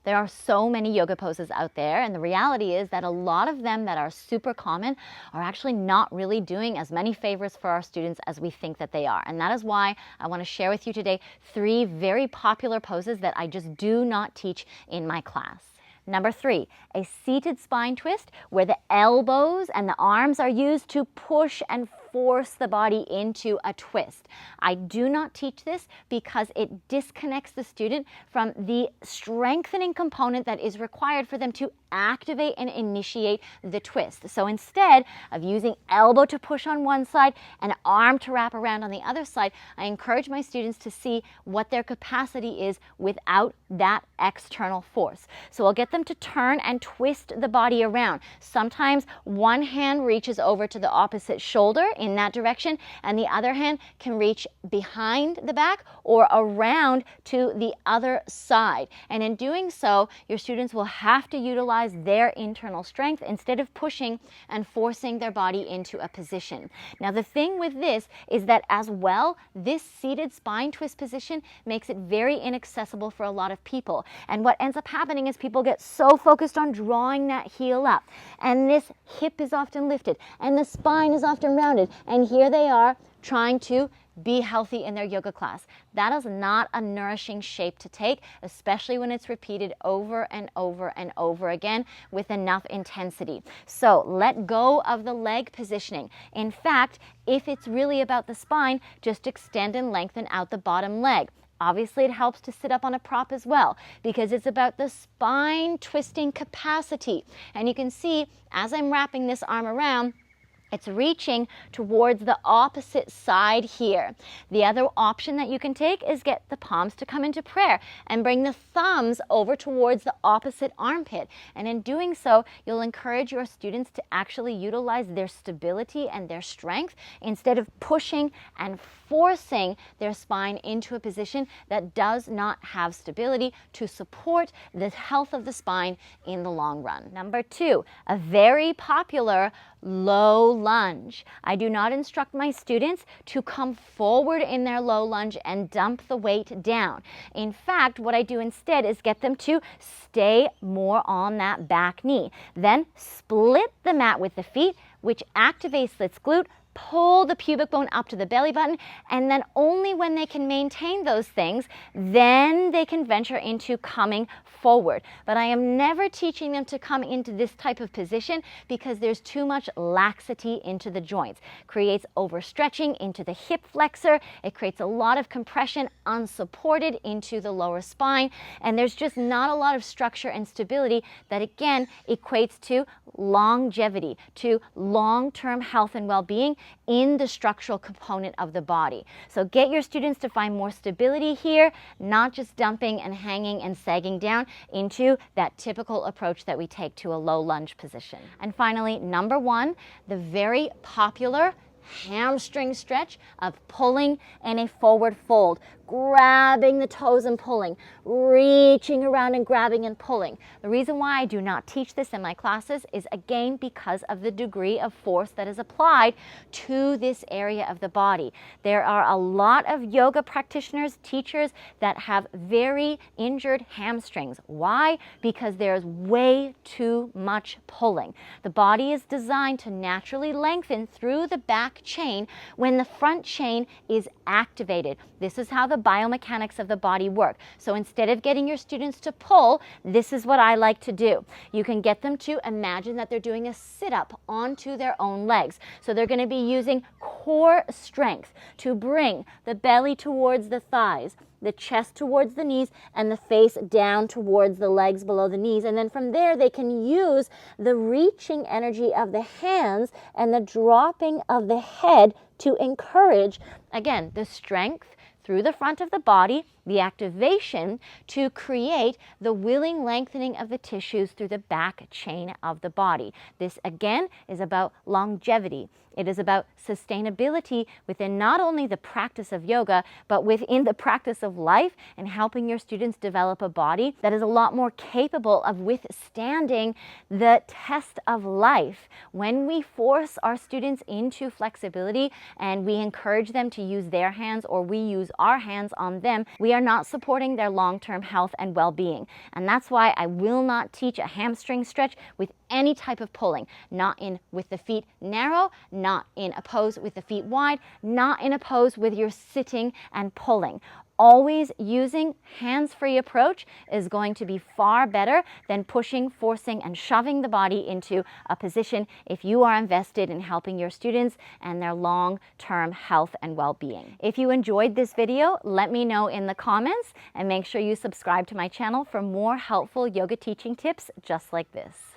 There are so many yoga poses out there, and the reality is that a lot of them that are super common are actually not really doing as many favors for our students as we think that they are. And that is why I want to share with you today 3 very popular poses that I just do not teach in my class. Number 3, a seated spine twist where the elbows and the arms are used to push and force the body into a twist. I do not teach this because it disconnects the student from the strengthening component that is required for them to activate and initiate the twist. So instead of using elbow to push on one side and arm to wrap around on the other side, I encourage my students to see what their capacity is without that external force. So I'll get them to turn and twist the body around. Sometimes one hand reaches over to the opposite shoulder in that direction, and the other hand can reach behind the back or around to the other side. And in doing so, your students will have to utilize their internal strength instead of pushing and forcing their body into a position. Now, the thing with this is that as well, this seated spine twist position makes it very inaccessible for a lot of people. And what ends up happening is people get so focused on drawing that heel up, and this hip is often lifted, and the spine is often rounded, and here they are trying to be healthy in their yoga class. That is not a nourishing shape to take, especially when it's repeated over and over and over again with enough intensity. So let go of the leg positioning. In fact, if it's really about the spine, just extend and lengthen out the bottom leg. Obviously, it helps to sit up on a prop as well because it's about the spine twisting capacity. And you can see as I'm wrapping this arm around, it's reaching towards the opposite side here. The other option that you can take is get the palms to come into prayer and bring the thumbs over towards the opposite armpit. And in doing so, you'll encourage your students to actually utilize their stability and their strength instead of pushing and forcing their spine into a position that does not have stability to support the health of the spine in the long run. Number 2, a very popular low lunge. I do not instruct my students to come forward in their low lunge and dump the weight down. In fact, what I do instead is get them to stay more on that back knee. Then split the mat with the feet, which activates this glute, pull the pubic bone up to the belly button, and then only when they can maintain those things, then they can venture into coming forward. But I am never teaching them to come into this type of position because there's too much laxity into the joints. It creates overstretching into the hip flexor. It creates a lot of compression unsupported into the lower spine, and there's just not a lot of structure and stability that again equates to longevity, to long-term health and well-being in the structural component of the body. So get your students to find more stability here, not just dumping and hanging and sagging down into that typical approach that we take to a low lunge position. And finally, number 1, the very popular hamstring stretch of pulling in a forward fold, grabbing the toes and pulling, reaching around and grabbing and pulling. The reason why I do not teach this in my classes is again because of the degree of force that is applied to this area of the body. There are a lot of yoga practitioners, teachers that have very injured hamstrings. Why? Because there's way too much pulling. The body is designed to naturally lengthen through the back chain when the front chain is activated. This is how the biomechanics of the body work. So instead of getting your students to pull, this is what I like to do. You can get them to imagine that they're doing a sit-up onto their own legs. So they're going to be using core strength to bring the belly towards the thighs, the chest towards the knees, and the face down towards the legs below the knees. And then from there, they can use the reaching energy of the hands and the dropping of the head to encourage, again, the strength through the front of the body, the activation to create the willing lengthening of the tissues through the back chain of the body. This again is about longevity. It is about sustainability within not only the practice of yoga, but within the practice of life, and helping your students develop a body that is a lot more capable of withstanding the test of life. When we force our students into flexibility and we encourage them to use their hands or we use our hands on them, we we are not supporting their long-term health and well-being. And that's why I will not teach a hamstring stretch with any type of pulling, not in with the feet narrow, not in a pose with the feet wide, not in a pose with your sitting and pulling. Always using hands-free approach is going to be far better than pushing, forcing, and shoving the body into a position if you are invested in helping your students and their long-term health and well-being. If you enjoyed this video, let me know in the comments and make sure you subscribe to my channel for more helpful yoga teaching tips just like this.